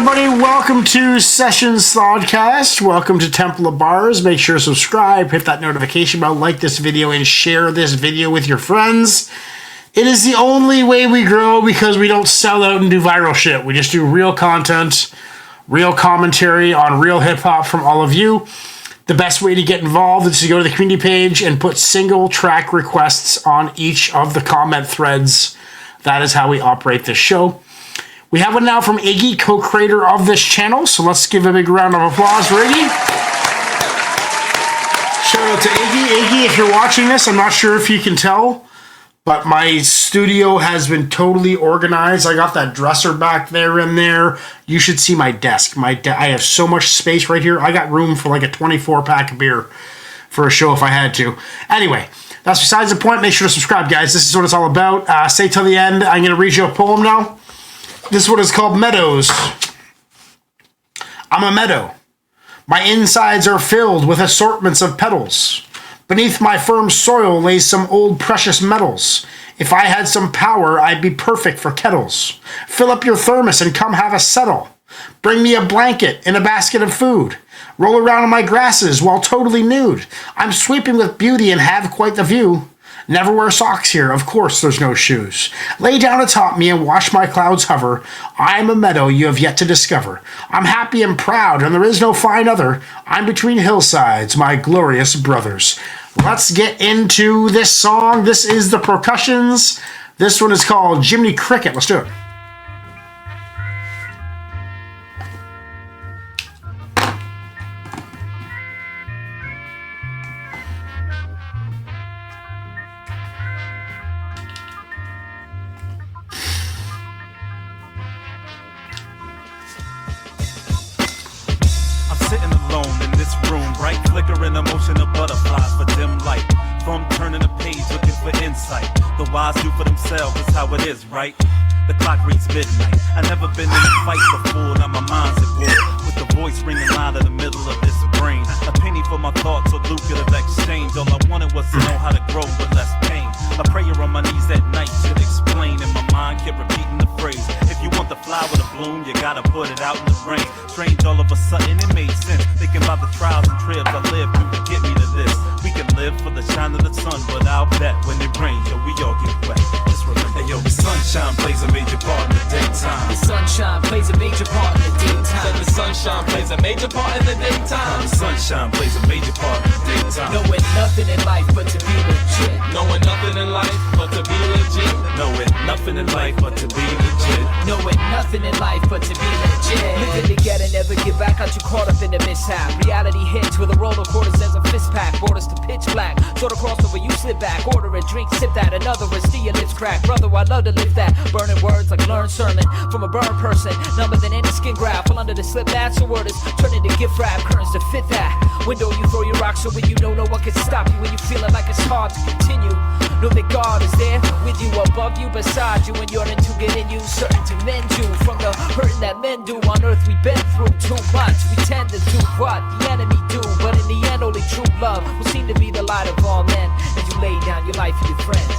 everybody, welcome to Sessions THOUGHTCAST. Welcome to Temple of Bars. Make sure to subscribe, hit that notification bell, like this video, and share this video with your friends. It is the only way we grow because we don't sell out and do viral shit. We just do real content, real commentary on real hip-hop from all of you. The best way to get involved is to go to the community page and put single track requests on each of the comment threads. That is how we operate this show. We have one now from Iggy, co-creator of this channel, so let's give a big round of applause for Iggy. Shout out to Iggy. Iggy, if you're watching this, I'm not sure if you can tell, but my studio has been totally organized. I got that dresser back there in there. You should see my desk. I have so much space right here. I got room for like a 24-pack of beer for a show if I had to. Anyway, that's besides the point. Make sure to subscribe, guys. This is what it's all about. Stay till the end. I'm going to read you a poem now. This one is called Meadows. I'm a meadow. My insides are filled with assortments of petals. Beneath my firm soil lays some old precious metals. If I had some power, I'd be perfect for kettles. Fill up your thermos and come have a settle. Bring me a blanket and a basket of food. Roll around in my grasses while totally nude. I'm sweeping with beauty and have quite the view. Never wear socks here, of course there's no shoes. Lay down atop me and watch my clouds hover. I'm a meadow you have yet to discover. I'm happy and proud, and there is no fine other. I'm between hillsides, my glorious brothers. Let's get into this song. This is the Percussions. This one is called Jiminy Cricket. Let's do it. Sitting alone in this room, bright flickering emotion of butterflies for dim light. From turning the page looking for insight. The wise do for themselves, that's how it is, right? The clock reads midnight. I never been in a fight before, now my mind's at war. With the voice ringing loud in the middle of this brain. A penny for my thoughts, a lucrative exchange. All I wanted was to know how to grow with less pain. A prayer on my knees at night should explain. And my mind kept repeating the phrase. If you want the flower to bloom, you gotta put it out in the rain. Strange, all of a sudden it made sense. Thinking about the trials and tribs I lived through to get me to this. We can live for the shine of the sun, but I'll bet when it rains, yo, we all get wet. Just remember, hey, yo, the sunshine plays a major part in the daytime. The sunshine plays a major part in the daytime. Said the sunshine plays a major part in the daytime. The sunshine plays a major part in the daytime. Knowing nothing in life but to be legit. Knowing nothing in life but to be legit. Knowing nothing in life but to be legit. Knowing nothing in life but to be legit. Living together, never get back, got you caught up in the mishap. Reality hits with a roll of quarters as a fist pack. Borders to pitch black, sort of crossover, you slip back. Order a drink, sip that, another is see your lips crack. Brother, I love to live that. Burning words like learned sermon from a burned person. Number than any skin grab, fall under the slip that. So word is turning to gift wrap, currents to fit that. Window you throw your rocks so when you know no one can stop you. When you feeling like it's hard to continue. Know that God is there with you, above you, beside you, and you're into getting you, certain to mend you from the hurting that men do on earth. We've been through too much. We tend to do what the enemy do, but in the end, only true love will seem to be the light of all men. As you lay down your life for your friends.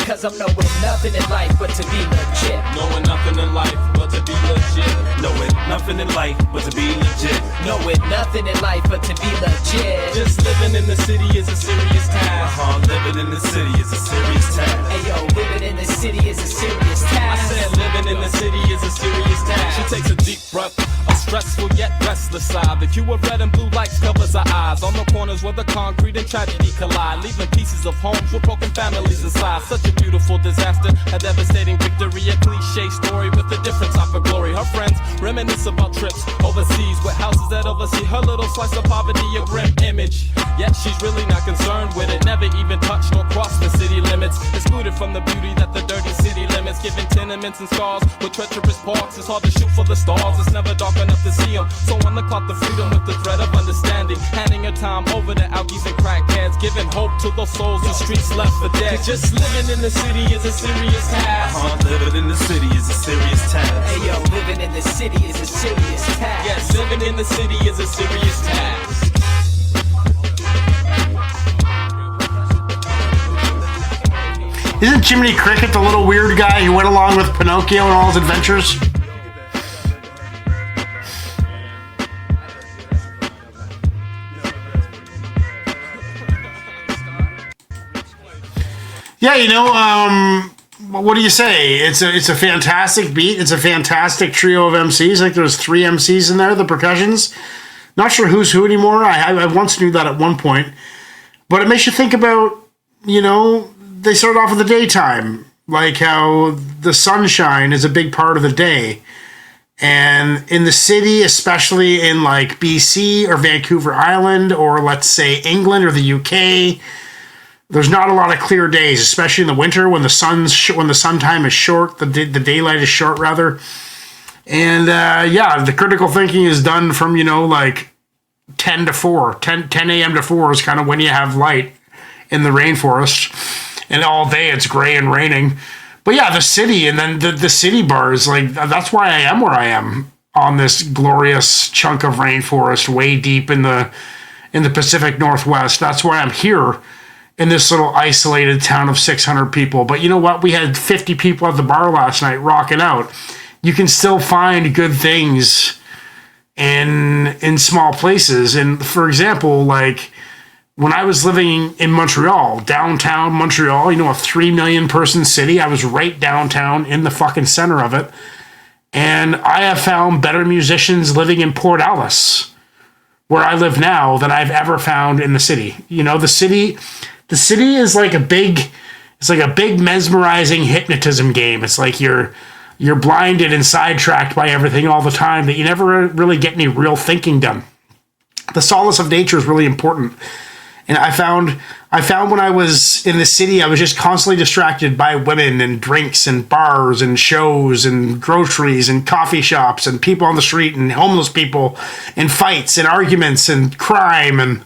Cause I'm knowing nothing in life but to be legit. Knowing nothing in life but to be legit. Knowing nothing in life but to be legit. Knowing nothing in life but to be legit. Just living in the city is a serious task. Living in the city is a serious task. Hey yo, living in the city is a serious task. I said living in the city is a serious task. She takes a deep breath, a stressful yet restless sigh. The hue of red and blue lights covers her eyes. On the corners where the concrete and tragedy collide, leaving pieces of homes with broken families inside. Such a beautiful disaster, a devastating victory, a cliche story with a different type of glory. Her friends reminisce about trips overseas with houses that oversee her little slice of poverty, a grim image. Yet she's really not concerned with it, never even touched or crossed the city limits. Excluded from the beauty that the dirty city limits, given tenements and scars with treacherous parks. It's hard to shoot for the stars, it's never dark enough to see them. So on the clock, the freedom with the thread of understanding, handing her time over to alkies and crackheads, giving hope to those souls the streets left for dead. Just living in the city is a serious task. Living in the city is a serious task. Hey yo, living in the city is a serious task. Yes, living in the city is a serious task. Isn't Jiminy Cricket the little weird guy who went along with Pinocchio and all his adventures? Yeah, what do you say? It's a fantastic beat. It's a fantastic trio of MCs. I think there's 3 MCs in there, the percussions. Not sure who's who anymore. I once knew that at one point. But it makes you think about, they started off in the daytime, like how the sunshine is a big part of the day. And in the city, especially in like BC or Vancouver Island, or let's say England or the UK, there's not a lot of clear days, especially in the winter when the sun time is short, the daylight is short rather. And the critical thinking is done from like 10 to 4, 10 a.m. to 4 is kind of when you have light in the rainforest, and all day it's gray and raining. But yeah, the city, and then the city bars, like that's why I am where I am on this glorious chunk of rainforest way deep in the Pacific Northwest. That's why I'm here in this little isolated town of 600 people. But you know what? We had 50 people at the bar last night rocking out. You can still find good things in small places. And for example, like when I was living in Montreal, downtown Montreal, a 3 million person city, I was right downtown in the fucking center of it. And I have found better musicians living in Port Alice, where I live now, than I've ever found in the city. The city is like a big mesmerizing hypnotism game. It's like you're blinded and sidetracked by everything all the time, that you never really get any real thinking done. The solace of nature is really important. And I found when I was in the city, I was just constantly distracted by women and drinks and bars and shows and groceries and coffee shops and people on the street and homeless people and fights and arguments and crime. And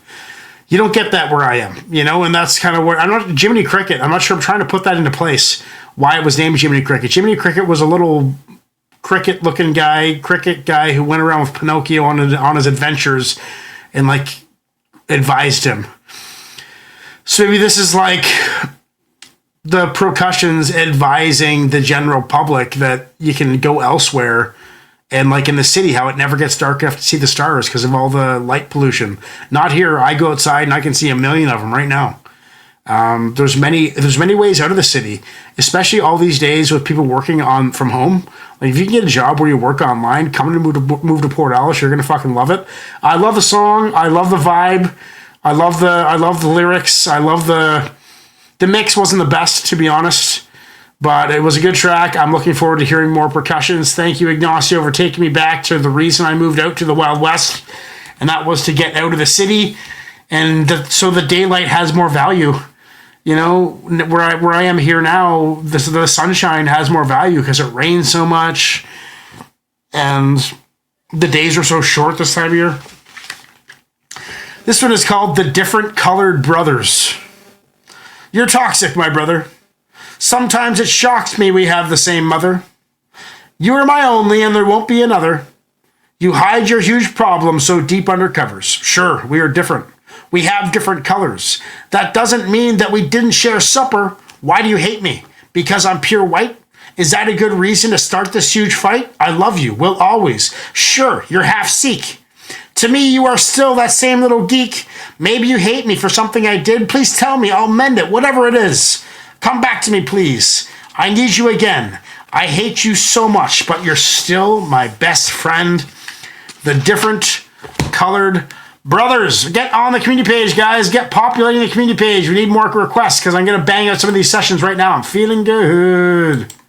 you don't get that where I am, and that's kind of where I'm not. Jiminy Cricket, I'm not sure. I'm trying to put that into place. Why it was named Jiminy Cricket. Jiminy Cricket was a little cricket guy who went around with Pinocchio on his adventures and like advised him. So maybe this is like the Percussions advising the general public that you can go elsewhere. And like in the city, how it never gets dark enough to see the stars because of all the light pollution. Not here. I go outside and I can see a million of them right now. There's many ways out of the city, especially all these days with people working from home. Like if you can get a job where you work online, coming to move to Port Alice, you're gonna fucking love it. I love the song. I love the vibe. I love the lyrics. I love the mix wasn't the best, to be honest. But it was a good track. I'm looking forward to hearing more Percussions. Thank you, Ignacio, for taking me back to the reason I moved out to the Wild West, and that was to get out of the city, and so the daylight has more value. Where I am here now, the sunshine has more value because it rains so much, and the days are so short this time of year. This one is called The Different Colored Brothers. You're toxic, my brother. Sometimes it shocks me we have the same mother. You are my only and there won't be another. You hide your huge problems so deep under covers. Sure, we are different. We have different colors. That doesn't mean that we didn't share supper. Why do you hate me? Because I'm pure white? Is that a good reason to start this huge fight? I love you, will always. Sure, you're half Sikh. To me, you are still that same little geek. Maybe you hate me for something I did. Please tell me, I'll mend it, whatever it is. Come back to me, please. I need you again. I hate you so much, but you're still my best friend. The Different Colored Brothers. Get on the community page, guys. Get populating the community page. We need more requests because I'm going to bang out some of these sessions right now. I'm feeling good.